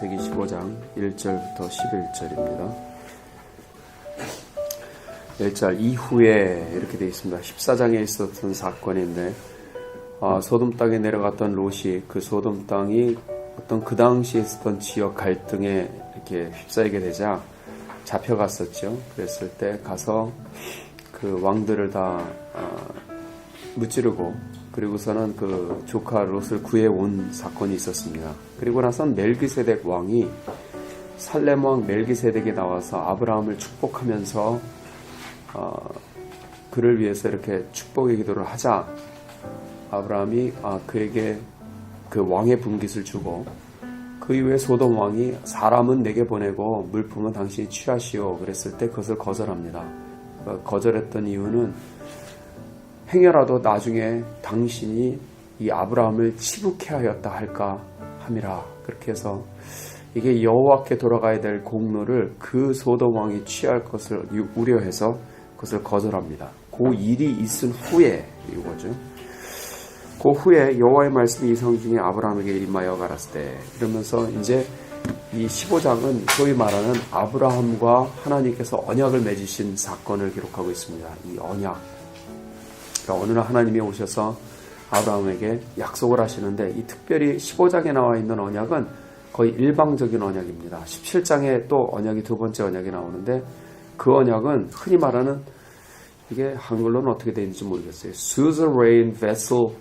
창세기 15장 1절부터 11절입니다. 1절 이후에 이렇게 되어 있습니다. 14장에 있었던 사건인데 소돔 땅에 내려갔던 롯이 그 소돔 땅이 어떤 그 당시에 있었던 지역 갈등에 이렇게 휩싸이게 되자 잡혀갔었죠. 그랬을 때 가서 그 왕들을 다 무찌르고 그리고서는 그 조카 롯을 구해온 사건이 있었습니다. 그리고 나선 멜기세덱 왕이 살렘 왕 멜기세덱이 나와서 아브라함을 축복하면서 그를 위해서 이렇게 축복의 기도를 하자 아브라함이 그에게 그 왕의 분깃을 주고 그 이후에 소돔 왕이 사람은 내게 보내고 물품은 당신이 취하시오 그랬을 때 그것을 거절합니다. 거절했던 이유는 행여라도 나중에 당신이 이 아브라함을 치북해 하였다 할까 함이라. 그렇게 해서 이게 여호와께 돌아가야 될 공로를 그 소돔 왕이 취할 것을 우려해서 그것을 거절합니다. 그 일이 있은 후에 이거죠. 그 후에 여호와의 말씀이 이상 중에 아브라함에게 임하여 가라사대 때 이러면서 이제 이 15장은 소위 말하는 아브라함과 하나님께서 언약을 맺으신 사건을 기록하고 있습니다. 이 언약. 그러니까 어느 날 하나님이 오셔서 아브라함에게 약속을 하시는데 이 특별히 15장에 나와 있는 언약은 거의 일방적인 언약입니다. 17장에 또 언약이 두 번째 언약이 나오는데 그 언약은 흔히 말하는 이게 한글로는 어떻게 되는지 모르겠어요. Suzerain Vassal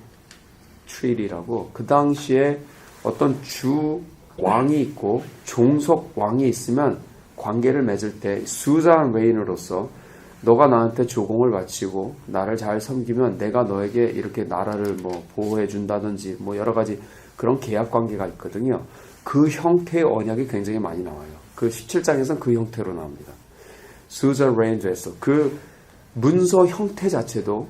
Treaty라고 그 당시에 어떤 주 왕이 있고 종속 왕이 있으면 관계를 맺을 때 Suzerain으로서 너가 나한테 조공을 바치고 나를 잘 섬기면 내가 너에게 이렇게 나라를 뭐 보호해 준다든지 뭐 여러 가지 그런 계약 관계가 있거든요. 그 형태의 언약이 굉장히 많이 나와요. 그 17장에서는 그 형태로 나옵니다. Suzerain Vassal. 그 문서 형태 자체도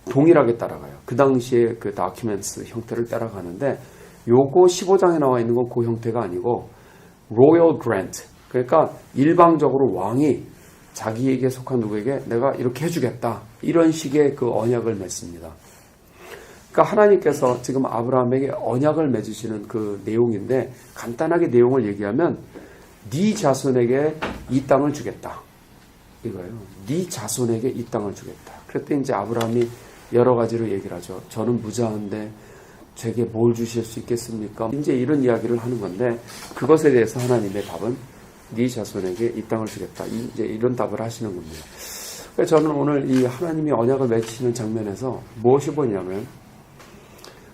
동일하게 따라가요. 그 당시에 그 다큐멘트 형태를 따라가는데 요거 15장에 나와 있는 건 그 형태가 아니고 Royal Grant. 그러니까 일방적으로 왕이 자기에게 속한 누구에게 내가 이렇게 해주겠다. 이런 식의 그 언약을 맺습니다. 그러니까 하나님께서 지금 아브라함에게 언약을 맺으시는 그 내용인데 간단하게 내용을 얘기하면 네 자손에게 이 땅을 주겠다. 이거예요. 네 자손에게 이 땅을 주겠다. 그랬더니 이제 아브라함이 여러 가지로 얘기를 하죠. 저는 무자한데 제게 뭘 주실 수 있겠습니까? 이제 이런 이야기를 하는 건데 그것에 대해서 하나님의 답은 네 자손에게 이 땅을 주겠다. 이제 이런 답을 하시는 겁니다. 그래서 저는 오늘 이 하나님이 언약을 맺히는 장면에서 무엇이 보이냐면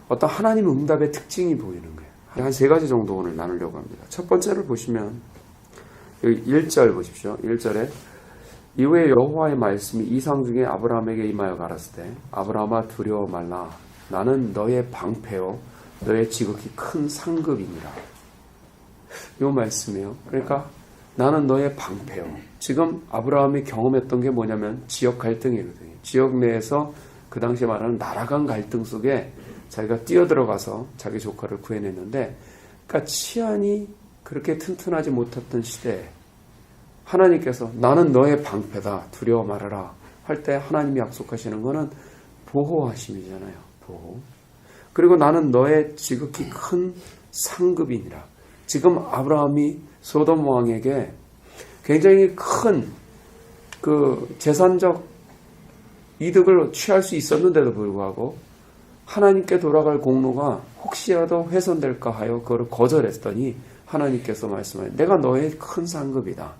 어떤 하나님 응답의 특징이 보이는 거예요. 한 세 가지 정도 오늘 나누려고 합니다. 첫 번째를 보시면 여기 1절 보십시오. 1절에 이후에 여호와의 말씀이 이상 중에 아브라함에게 임하여 가라사대 아브라함아 두려워 말라. 나는 너의 방패요 너의 지극히 큰 상급이니라. 이 말씀이에요. 그러니까 나는 너의 방패요. 지금 아브라함이 경험했던 게 뭐냐면 지역 갈등이거든요. 지역 내에서 그 당시에 말하는 나라 간 갈등 속에 자기가 뛰어들어가서 자기 조카를 구해냈는데 그러니까 치안이 그렇게 튼튼하지 못했던 시대에 하나님께서 나는 너의 방패다 두려워 말아라 할 때 하나님이 약속하시는 거는 보호하심이잖아요. 보호. 그리고 나는 너의 지극히 큰 상급이니라. 지금 아브라함이 소돔 왕에게 굉장히 큰 그 재산적 이득을 취할 수 있었는데도 불구하고 하나님께 돌아갈 공로가 혹시라도 훼손될까 하여 그걸 거절했더니 하나님께서 말씀하신 내가 너의 큰 상급이다.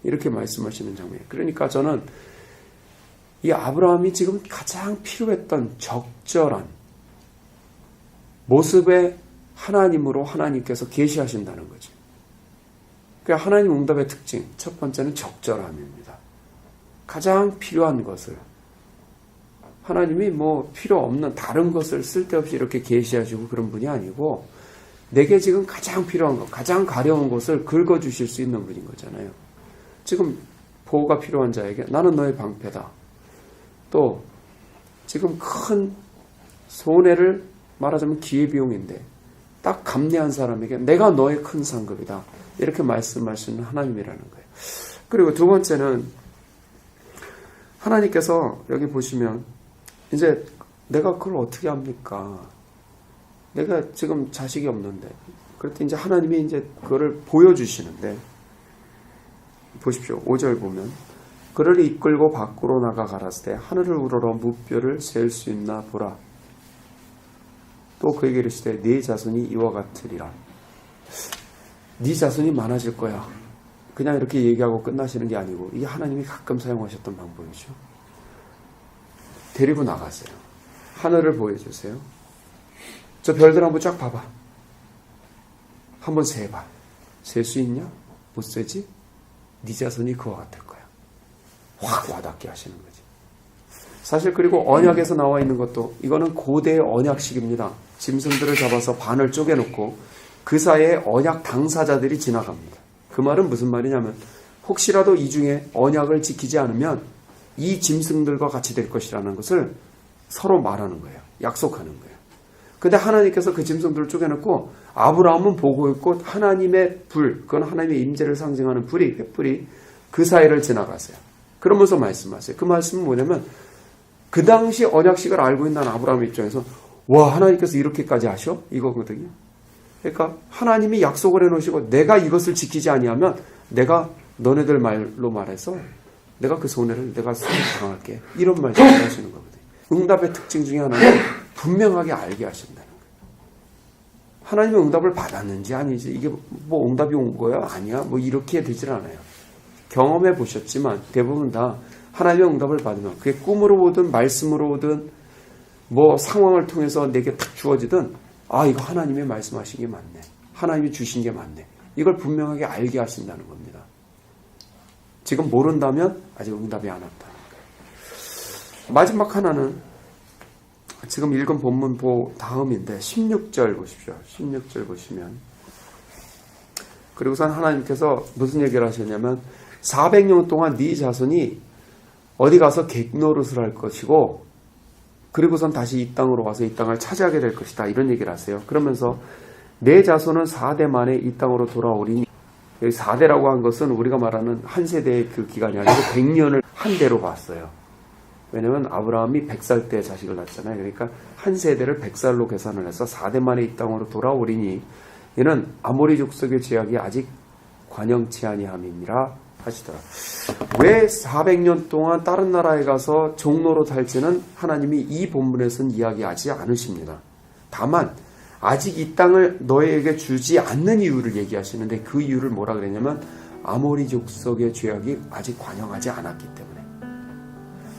이렇게 말씀하시는 장면이에요. 그러니까 저는 이 아브라함이 지금 가장 필요했던 적절한 모습의 하나님으로 하나님께서 계시하신다는 거죠. 그러니까 하나님 응답의 특징 첫 번째는 적절함입니다. 가장 필요한 것을 하나님이 뭐 필요 없는 다른 것을 쓸데없이 이렇게 계시하시고 그런 분이 아니고 내게 지금 가장 필요한 것, 가장 가려운 것을 긁어주실 수 있는 분인 거잖아요. 지금 보호가 필요한 자에게 나는 너의 방패다. 또 지금 큰 손해를 말하자면 기회비용인데 딱 감내한 사람에게 내가 너의 큰 상급이다. 이렇게 말씀하시는 하나님이라는 거예요. 그리고 두 번째는 하나님께서 여기 보시면 이제 내가 그걸 어떻게 합니까? 내가 지금 자식이 없는데 그랬더니 이제 하나님이 이제 그거를 보여주시는데, 보십시오. 5절 보면, 그를 이끌고 밖으로 나가 가라사대 하늘을 우러러 무뼈를 셀 수 있나 보라. 또 그에게 이르시되 네 자손이 이와 같으리라. 네 자손이 많아질 거야. 그냥 이렇게 얘기하고 끝나시는 게 아니고, 이게 하나님이 가끔 사용하셨던 방법이죠. 데리고 나가세요. 하늘을 보여주세요. 저 별들 한번 쫙 봐봐. 한번 세봐. 셀 수 있냐? 못 세지? 네 자손이 그와 같을 거야. 확 와닿게 하시는 거지. 사실 그리고 언약에서 나와 있는 것도, 이거는 고대의 언약식입니다. 짐승들을 잡아서 반을 쪼개놓고 그 사이에 언약 당사자들이 지나갑니다. 그 말은 무슨 말이냐면, 혹시라도 이 중에 언약을 지키지 않으면 이 짐승들과 같이 될 것이라는 것을 서로 말하는 거예요. 약속하는 거예요. 근데 하나님께서 그 짐승들을 쪼개놓고 아브라함은 보고 있고, 하나님의 불, 그건 하나님의 임재를 상징하는 불이, 횃불이 그 사이를 지나가세요. 그러면서 말씀하세요. 그 말씀은 뭐냐면, 그 당시 언약식을 알고 있는 아브라함 입장에서, 와, 하나님께서 이렇게까지 하셔? 이거거든요. 그러니까 하나님이 약속을 해놓으시고, 내가 이것을 지키지 아니하면 내가 너네들 말로 말해서 내가 그 손해를 내가 당할게. 이런 말씀을 하시는 거거든요. 응답의 특징 중에 하나는 분명하게 알게 하신다는 거예요. 하나님의 응답을 받았는지 아니지, 이게 뭐 응답이 온 거야? 아니야? 뭐 이렇게 되질 않아요. 경험해 보셨지만 대부분 다 하나님의 응답을 받으면, 그게 꿈으로 오든 말씀으로 오든 뭐 상황을 통해서 내게 탁 주어지든, 아, 이거 하나님이 말씀하신 게 맞네. 하나님이 주신 게 맞네. 이걸 분명하게 알게 하신다는 겁니다. 지금 모른다면 아직 응답이 안 왔다는 거예요. 마지막 하나는 지금 읽은 본문 다음인데 16절 보십시오. 16절 보시면, 그리고선 하나님께서 무슨 얘기를 하셨냐면, 400년 동안 네 자손이 어디 가서 객노릇을 할 것이고, 그리고선 다시 이 땅으로 와서 이 땅을 차지하게 될 것이다. 이런 얘기를 하세요. 그러면서 내 자손은 4대 만에 이 땅으로 돌아오리니, 여기 4대라고 한 것은 우리가 말하는 한 세대의 그 기간이 아니고 100년을 한 대로 봤어요. 왜냐하면 아브라함이 100살 때 자식을 낳았잖아요. 그러니까 한 세대를 100살로 계산을 해서 4대 만에 이 땅으로 돌아오리니, 이는 아모리 족속의 죄악이 아직 관영치 아니함이니라 하시더라. 왜 400년 동안 다른 나라에 가서 종노릇 할지는 하나님이 이 본문에서는 이야기하지 않으십니다. 다만 아직 이 땅을 너에게 주지 않는 이유를 얘기하시는데, 그 이유를 뭐라 그랬냐면, 아모리 족속의 죄악이 아직 관영하지 않았기 때문에.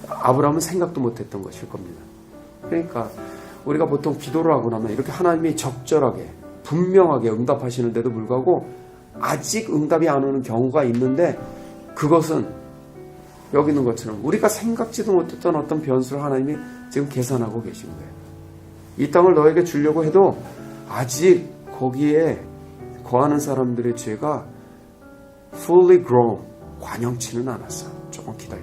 아브라함은 생각도 못했던 것일 겁니다. 그러니까 우리가 보통 기도를 하고 나면 이렇게 하나님이 적절하게 분명하게 응답하시는데도 불구하고 아직 응답이 안 오는 경우가 있는데, 그것은 여기 있는 것처럼 우리가 생각지도 못했던 어떤 변수를 하나님이 지금 계산하고 계신 거예요. 이 땅을 너에게 주려고 해도 아직 거기에 거하는 사람들의 죄가 fully grown, 관영치는 않았어. 조금 기다려.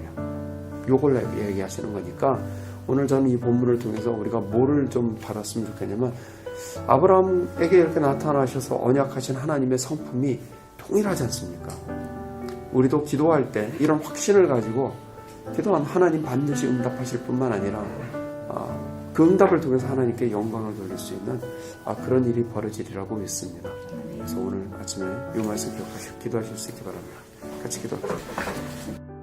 요걸 얘기하시는 거니까, 오늘 저는 이 본문을 통해서 우리가 뭐를 좀 받았으면 좋겠냐면, 아브라함에게 이렇게 나타나셔서 언약하신 하나님의 성품이 동일하지 않습니까? 우리도 기도할 때 이런 확신을 가지고 기도하면 하나님 반드시 응답하실 뿐만 아니라 그 응답을 통해서 하나님께 영광을 돌릴 수 있는 그런 일이 벌어지리라고 믿습니다. 그래서 오늘 아침에 이 말씀 기억하시고 기도하실 수 있기 바랍니다. 같이 기도합시다.